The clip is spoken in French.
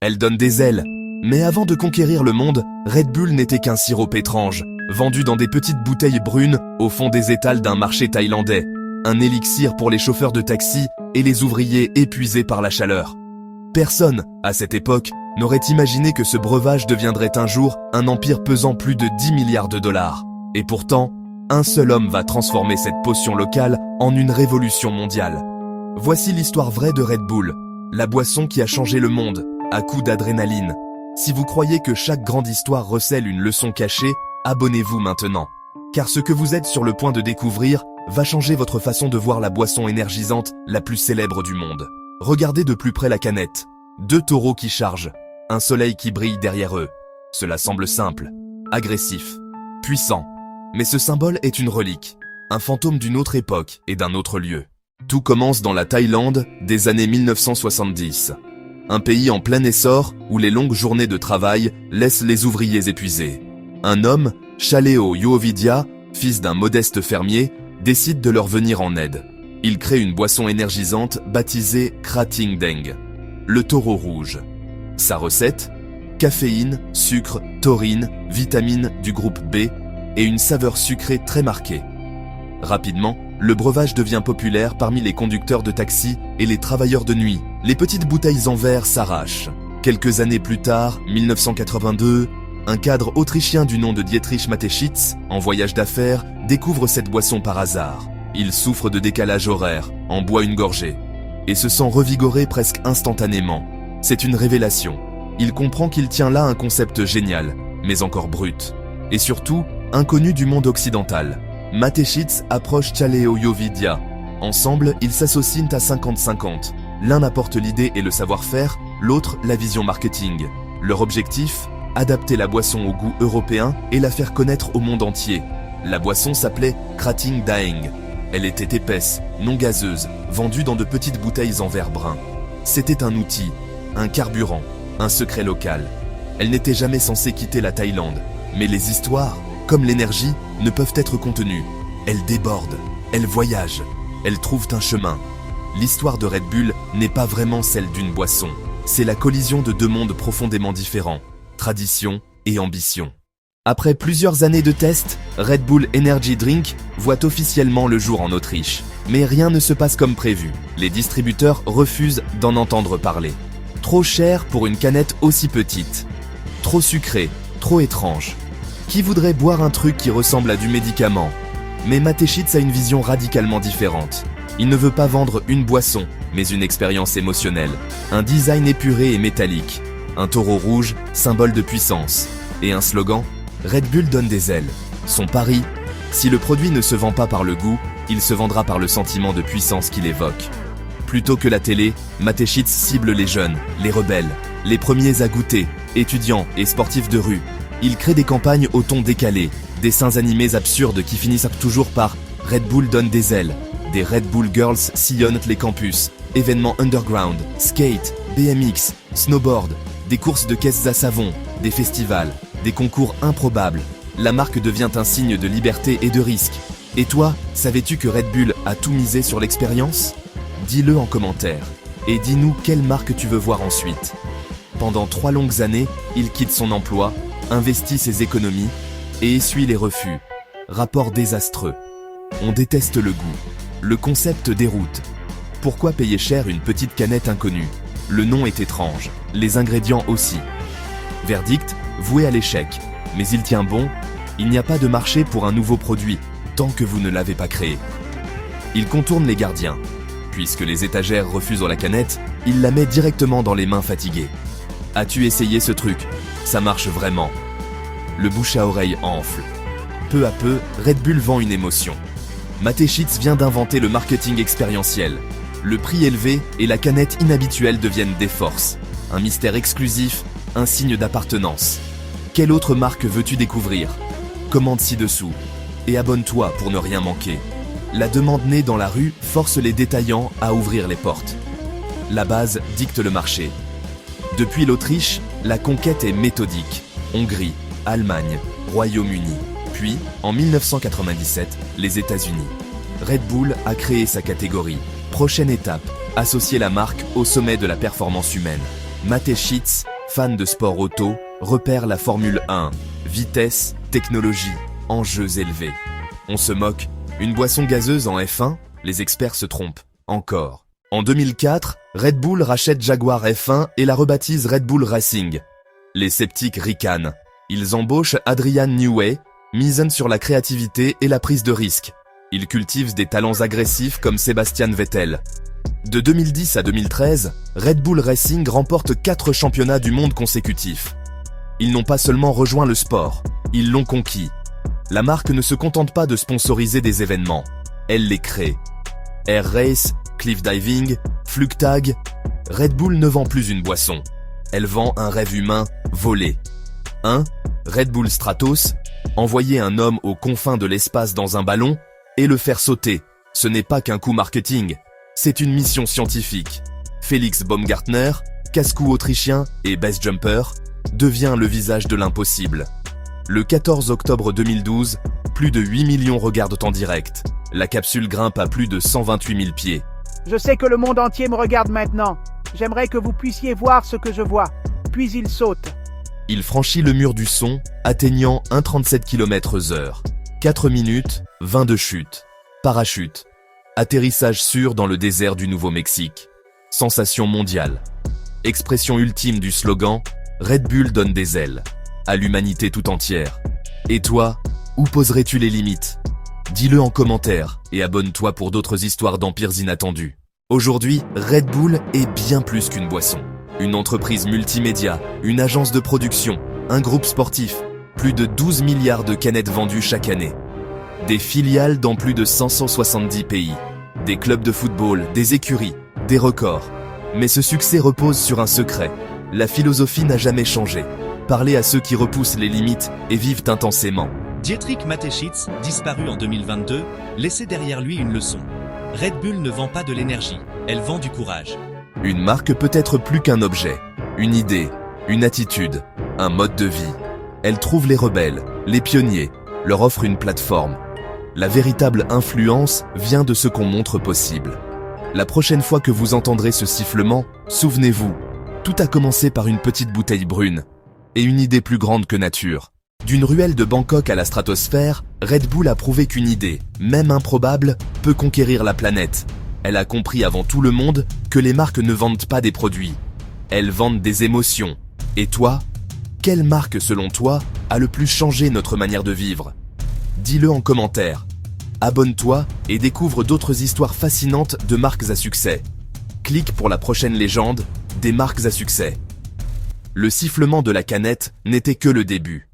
Elle donne des ailes. Mais avant de conquérir le monde, Red Bull n'était qu'un sirop étrange, vendu dans des petites bouteilles brunes au fond des étals d'un marché thaïlandais. Un élixir pour les chauffeurs de taxi et les ouvriers épuisés par la chaleur. Personne, à cette époque, n'aurait imaginé que ce breuvage deviendrait un jour un empire pesant plus de 10 milliards de dollars. Et pourtant, un seul homme va transformer cette potion locale en une révolution mondiale. Voici l'histoire vraie de Red Bull, la boisson qui a changé le monde, à coups d'adrénaline. Si vous croyez que chaque grande histoire recèle une leçon cachée, abonnez-vous maintenant. Car ce que vous êtes sur le point de découvrir va changer votre façon de voir la boisson énergisante la plus célèbre du monde. Regardez de plus près la canette. 2 taureaux qui chargent, un soleil qui brille derrière eux. Cela semble simple, agressif, puissant. Mais ce symbole est une relique, un fantôme d'une autre époque et d'un autre lieu. Tout commence dans la Thaïlande des années 1970. Un pays en plein essor où les longues journées de travail laissent les ouvriers épuisés. Un homme, Chaleo Yovidia, fils d'un modeste fermier, décide de leur venir en aide. Il crée une boisson énergisante baptisée Krating Deng, le taureau rouge. Sa recette, caféine, sucre, taurine, vitamines du groupe B et une saveur sucrée très marquée. Rapidement, le breuvage devient populaire parmi les conducteurs de taxi et les travailleurs de nuit. Les petites bouteilles en verre s'arrachent. Quelques années plus tard, 1982, un cadre autrichien du nom de Dietrich Mateschitz, en voyage d'affaires, découvre cette boisson par hasard. Il souffre de décalage horaire, en boit une gorgée, et se sent revigoré presque instantanément. C'est une révélation. Il comprend qu'il tient là un concept génial, mais encore brut, et surtout, inconnu du monde occidental. Mateschitz approche Chaleo Yovidia. Ensemble, ils s'associent à 50-50. L'un apporte l'idée et le savoir-faire, l'autre la vision marketing. Leur objectif, adapter la boisson au goût européen et la faire connaître au monde entier. La boisson s'appelait Krating Daeng. Elle était épaisse, non gazeuse, vendue dans de petites bouteilles en verre brun. C'était un outil, un carburant, un secret local. Elle n'était jamais censée quitter la Thaïlande. Mais les histoires, comme l'énergie, ne peuvent être contenues. Elles débordent, elles voyagent, elles trouvent un chemin. L'histoire de Red Bull n'est pas vraiment celle d'une boisson. C'est la collision de 2 mondes profondément différents, tradition et ambition. Après plusieurs années de tests, Red Bull Energy Drink voit officiellement le jour en Autriche. Mais rien ne se passe comme prévu. Les distributeurs refusent d'en entendre parler. Trop cher pour une canette aussi petite. Trop sucré, trop étrange. Qui voudrait boire un truc qui ressemble à du médicament? Mais Mateschitz a une vision radicalement différente. Il ne veut pas vendre une boisson, mais une expérience émotionnelle. Un design épuré et métallique. Un taureau rouge, symbole de puissance. Et un slogan, Red Bull donne des ailes. Son pari, si le produit ne se vend pas par le goût, il se vendra par le sentiment de puissance qu'il évoque. Plutôt que la télé, Mateschitz cible les jeunes, les rebelles, les premiers à goûter, étudiants et sportifs de rue. Il crée des campagnes au ton décalé, des dessins animés absurdes qui finissent toujours par Red Bull donne des ailes. Des Red Bull Girls sillonnent les campus, événements underground, skate, BMX, snowboard, des courses de caisses à savon, des festivals, des concours improbables. La marque devient un signe de liberté et de risque. Et toi, savais-tu que Red Bull a tout misé sur l'expérience? Dis-le en commentaire. Et dis-nous quelle marque tu veux voir ensuite. Pendant 3 longues années, il quitte son emploi, investit ses économies et essuie les refus. Rapport désastreux. On déteste le goût. Le concept déroute. Pourquoi payer cher une petite canette inconnue? Le nom est étrange, les ingrédients aussi. Verdict, voué à l'échec. Mais il tient bon, il n'y a pas de marché pour un nouveau produit, tant que vous ne l'avez pas créé. Il contourne les gardiens. Puisque les étagères refusent la canette, il la met directement dans les mains fatiguées. As-tu essayé ce truc? Ça marche vraiment. Le bouche à oreille enfle. Peu à peu, Red Bull vend une émotion. Mateschitz vient d'inventer le marketing expérientiel. Le prix élevé et la canette inhabituelle deviennent des forces. Un mystère exclusif, un signe d'appartenance. Quelle autre marque veux-tu découvrir? Commente ci-dessous. Et abonne-toi pour ne rien manquer. La demande née dans la rue force les détaillants à ouvrir les portes. La base dicte le marché. Depuis l'Autriche, la conquête est méthodique. Hongrie, Allemagne, Royaume-Uni. Puis, en 1997, les États-Unis. Red Bull a créé sa catégorie. Prochaine étape, associer la marque au sommet de la performance humaine. Mateschitz fans de sport auto repèrent la Formule 1. Vitesse, technologie, enjeux élevés. On se moque, une boisson gazeuse en F1, les experts se trompent. Encore. En 2004, Red Bull rachète Jaguar F1 et la rebaptise Red Bull Racing. Les sceptiques ricanent. Ils embauchent Adrian Newey, misent sur la créativité et la prise de risque. Ils cultivent des talents agressifs comme Sebastian Vettel. De 2010 à 2013, Red Bull Racing remporte 4 championnats du monde consécutifs. Ils n'ont pas seulement rejoint le sport, ils l'ont conquis. La marque ne se contente pas de sponsoriser des événements, elle les crée. Air Race, Cliff Diving, Flugtag, Red Bull ne vend plus une boisson. Elle vend un rêve humain volé. 1. Red Bull Stratos, envoyer un homme aux confins de l'espace dans un ballon et le faire sauter. Ce n'est pas qu'un coup marketing, c'est une mission scientifique. Félix Baumgartner, casse-cou autrichien et base jumper, devient le visage de l'impossible. Le 14 octobre 2012, plus de 8 millions regardent en direct. La capsule grimpe à plus de 128 000 pieds. Je sais que le monde entier me regarde maintenant. J'aimerais que vous puissiez voir ce que je vois. Puis il saute. Il franchit le mur du son, atteignant 1,37 km/h. 4 minutes, 20 de chute. Parachute. Atterrissage sûr dans le désert du Nouveau-Mexique. Sensation mondiale. Expression ultime du slogan « Red Bull donne des ailes » à l'humanité tout entière. Et toi, où poserais-tu les limites? Dis-le en commentaire et abonne-toi pour d'autres histoires d'empires inattendus. Aujourd'hui, Red Bull est bien plus qu'une boisson. Une entreprise multimédia, une agence de production, un groupe sportif, plus de 12 milliards de canettes vendues chaque année. Des filiales dans plus de 570 pays, des clubs de football, des écuries, des records. Mais ce succès repose sur un secret. La philosophie n'a jamais changé. Parler à ceux qui repoussent les limites et vivent intensément. Dietrich Mateschitz, disparu en 2022, laissait derrière lui une leçon. Red Bull ne vend pas de l'énergie, elle vend du courage. Une marque peut être plus qu'un objet, une idée, une attitude, un mode de vie. Elle trouve les rebelles, les pionniers, leur offre une plateforme. La véritable influence vient de ce qu'on montre possible. La prochaine fois que vous entendrez ce sifflement, souvenez-vous, tout a commencé par une petite bouteille brune et une idée plus grande que nature. D'une ruelle de Bangkok à la stratosphère, Red Bull a prouvé qu'une idée, même improbable, peut conquérir la planète. Elle a compris avant tout le monde que les marques ne vendent pas des produits. Elles vendent des émotions. Et toi, quelle marque selon toi a le plus changé notre manière de vivre? Dis-le en commentaire. Abonne-toi et découvre d'autres histoires fascinantes de marques à succès. Clique pour la prochaine légende des marques à succès. Le sifflement de la canette n'était que le début.